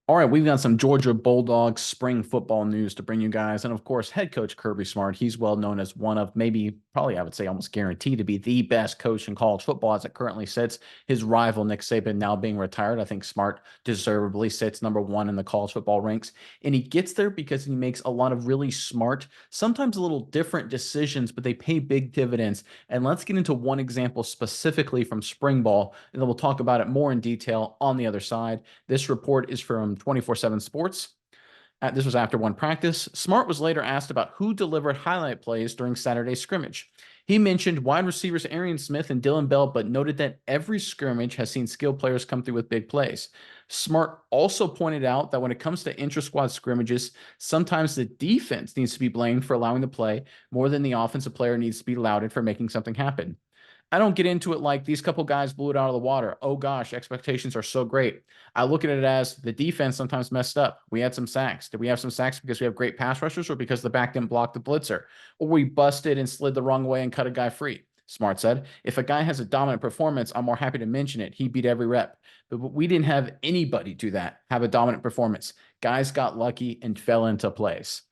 All right, we've got some Georgia Bulldogs spring football news to bring you guys. And of course, head coach Kirby Smart, he's well known as one of maybe, probably, I would say almost guaranteed to be the best coach in college football as it currently sits. His rival, Nick Saban, now being retired. I think Smart deservedly sits number one in the college football ranks. And he gets there because he makes a lot of really smart, sometimes a little different decisions, but they pay big dividends. And let's get into one example specifically from spring ball, and then we'll talk about it more in detail on the other side. This report is from 24/7 Sports. This was after one practice. Smart was later asked about who delivered highlight plays during Saturday's scrimmage. He mentioned wide receivers Arian Smith and Dylan Bell, but noted that every scrimmage has seen skilled players come through with big plays. Smart also pointed out that when it comes to intra-squad scrimmages, sometimes the defense needs to be blamed for allowing the play more than the offensive player needs to be lauded for making something happen. I don't get into it like these couple guys blew it out of the water. Oh gosh, expectations are so great. I look at it as the defense sometimes messed up. We had some sacks. Did we have some sacks because we have great pass rushers or because the back didn't block the blitzer? Or we busted and slid the wrong way and cut a guy free? Smart said, if a guy has a dominant performance, I'm more happy to mention it. He beat every rep. But we didn't have anybody do that, have a dominant performance. Guys got lucky and fell into place.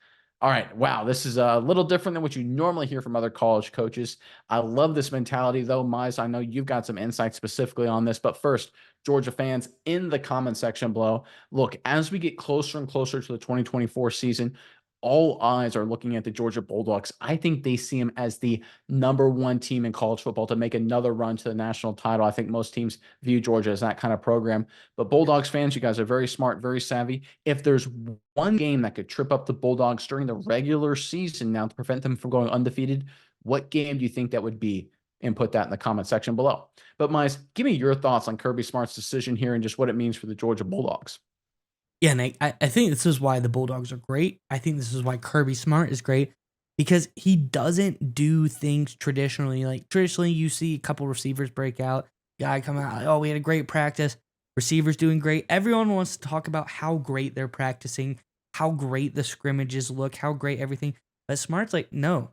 All right. Wow. This is a little different than what you normally hear from other college coaches. I love this mentality, though. Mize, I know you've got some insight specifically on this. But first, Georgia fans in the comment section below, look, as we get closer and closer to the 2024 season, all eyes are looking at the Georgia Bulldogs. I think they see them as the number one team in college football to make another run to the national title. I think most teams view Georgia as that kind of program. But Bulldogs fans, you guys are very smart, very savvy. If there's one game that could trip up the Bulldogs during the regular season now to prevent them from going undefeated, what game do you think that would be? And put that in the comment section below. But Mize, give me your thoughts on Kirby Smart's decision here and just what it means for the Georgia Bulldogs. Yeah, and I think this is why the Bulldogs are great. I think this is why Kirby Smart is great because he doesn't do things traditionally. Like traditionally, you see a couple receivers break out, guy come out, like, oh, we had a great practice, receivers doing great. Everyone wants to talk about how great they're practicing, how great the scrimmages look, how great everything. But Smart's like, no,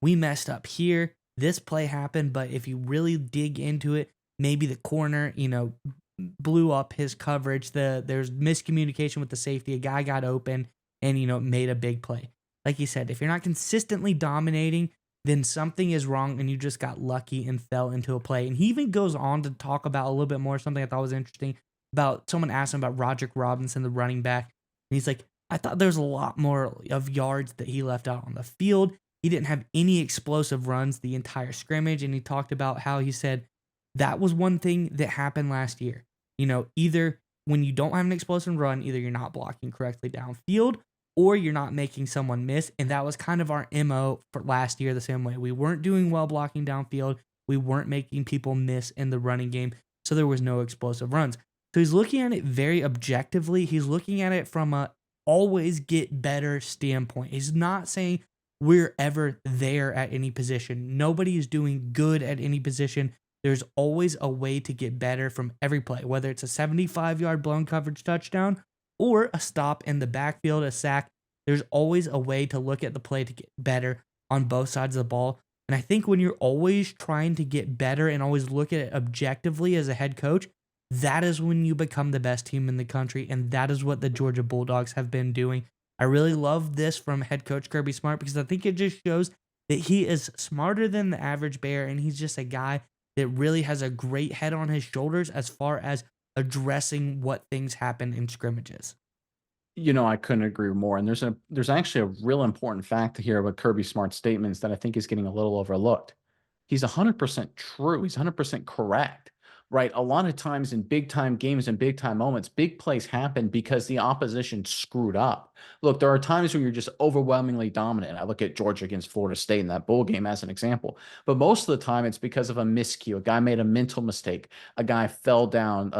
we messed up here. This play happened, but if you really dig into it, maybe the corner, blew up his coverage. There's miscommunication with the safety. A guy got open and made a big play. Like you said, if you're not consistently dominating, then something is wrong and you just got lucky and fell into a play. And he even goes on to talk about a little bit more something I thought was interesting about someone asked him about Roderick Robinson, the running back. And he's like, I thought there's a lot more of yards that he left out on the field. He didn't have any explosive runs the entire scrimmage. And he talked about how he said that was one thing that happened last year. Either when you don't have an explosive run, either you're not blocking correctly downfield or you're not making someone miss. And that was kind of our MO for last year the same way. We weren't doing well blocking downfield. We weren't making people miss in the running game. So there was no explosive runs. So he's looking at it very objectively. He's looking at it from a always get better standpoint. He's not saying we're ever there at any position. Nobody is doing good at any position. There's always a way to get better from every play, whether it's a 75-yard blown coverage touchdown or a stop in the backfield, a sack. There's always a way to look at the play to get better on both sides of the ball. And I think when you're always trying to get better and always look at it objectively as a head coach, that is when you become the best team in the country. And that is what the Georgia Bulldogs have been doing. I really love this from head coach Kirby Smart because I think it just shows that he is smarter than the average bear and he's just a guy that really has a great head on his shoulders as far as addressing what things happen in scrimmages. I couldn't agree more. And there's actually a real important fact here about Kirby Smart's statements that I think is getting a little overlooked. He's 100% true. He's 100% correct, right? A lot of times in big time games and big time moments, big plays happen because the opposition screwed up. Look, there are times when you're just overwhelmingly dominant. I look at Georgia against Florida State in that bowl game as an example. But most of the time, it's because of a miscue. A guy made a mental mistake. A guy fell down.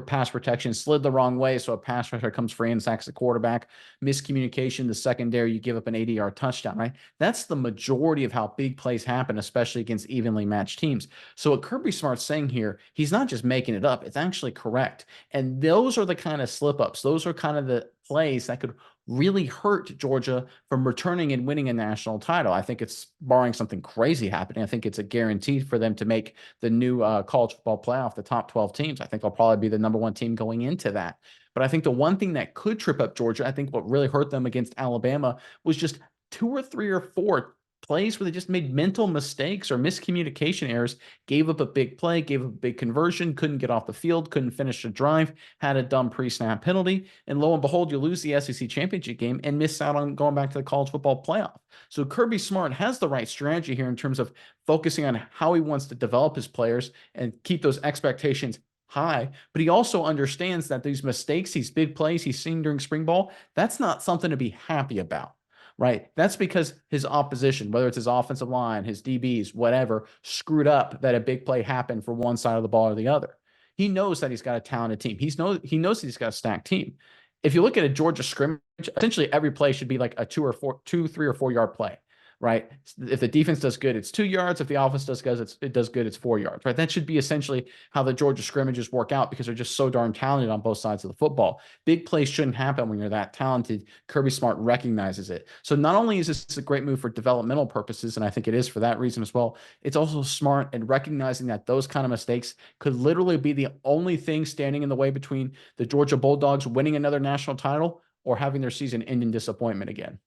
Pass protection slid the wrong way, so a pass rusher comes free and sacks the quarterback. Miscommunication, the secondary, you give up an 80-yard touchdown, right? That's the majority of how big plays happen, especially against evenly matched teams. So what Kirby Smart's saying here, he's not just making it up, it's actually correct. And those are the kind of slip ups. Those are kind of the plays that could really hurt Georgia from returning and winning a national title. I think it's barring something crazy happening. I think it's a guarantee for them to make the new college football playoff, the top 12 teams. I think they'll probably be the number one team going into that. But I think the one thing that could trip up Georgia, I think what really hurt them against Alabama was just 2 or 3 or 4 plays where they just made mental mistakes or miscommunication errors, gave up a big play, gave up a big conversion, couldn't get off the field, couldn't finish the drive, had a dumb pre-snap penalty, and lo and behold, you lose the SEC championship game and miss out on going back to the college football playoff. So Kirby Smart has the right strategy here in terms of focusing on how he wants to develop his players and keep those expectations high, but he also understands that these mistakes, these big plays he's seen during spring ball, that's not something to be happy about, right? That's because his opposition, whether it's his offensive line, his DBs, whatever, screwed up that a big play happened for one side of the ball or the other. He knows that he's got a talented team. He knows that he's got a stacked team. If you look at a Georgia scrimmage, essentially every play should be like a 2, 3 or 4 yard play, right? If the defense does good, it's 2 yards. If the offense does good, it's 4 yards, right? That should be essentially how the Georgia scrimmages work out because they're just so darn talented on both sides of the football. Big plays shouldn't happen when you're that talented. Kirby Smart recognizes it. So not only is this a great move for developmental purposes, and I think it is for that reason as well, it's also smart in recognizing that those kind of mistakes could literally be the only thing standing in the way between the Georgia Bulldogs winning another national title or having their season end in disappointment again.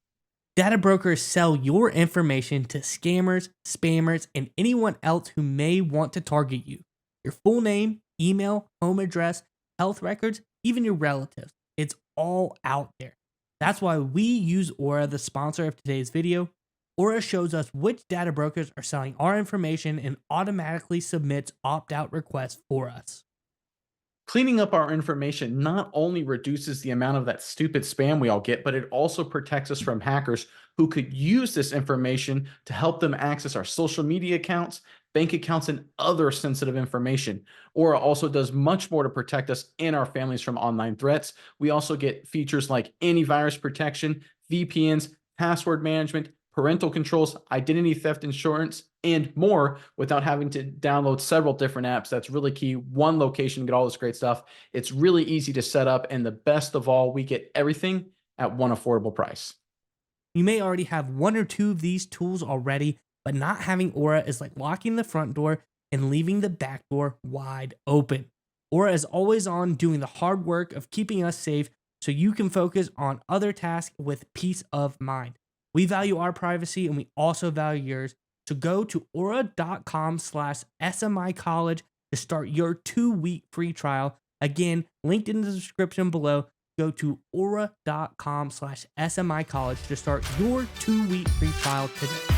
Data brokers sell your information to scammers, spammers, and anyone else who may want to target you. Your full name, email, home address, health records, even your relatives. It's all out there. That's why we use Aura, the sponsor of today's video. Aura shows us which data brokers are selling our information and automatically submits opt-out requests for us. Cleaning up our information not only reduces the amount of that stupid spam we all get, but it also protects us from hackers who could use this information to help them access our social media accounts, bank accounts, and other sensitive information. Aura also does much more to protect us and our families from online threats. We also get features like antivirus protection, VPNs, password management, parental controls, identity theft insurance, and more without having to download several different apps. That's really key. One location to get all this great stuff. It's really easy to set up. And the best of all, we get everything at one affordable price. You may already have one or two of these tools already, but not having Aura is like locking the front door and leaving the back door wide open. Aura is always on doing the hard work of keeping us safe so you can focus on other tasks with peace of mind. We value our privacy and we also value yours. So go to aura.com/SMI college to start your 2-week free trial. Again, linked in the description below. Go to aura.com/SMI college to start your 2-week free trial today.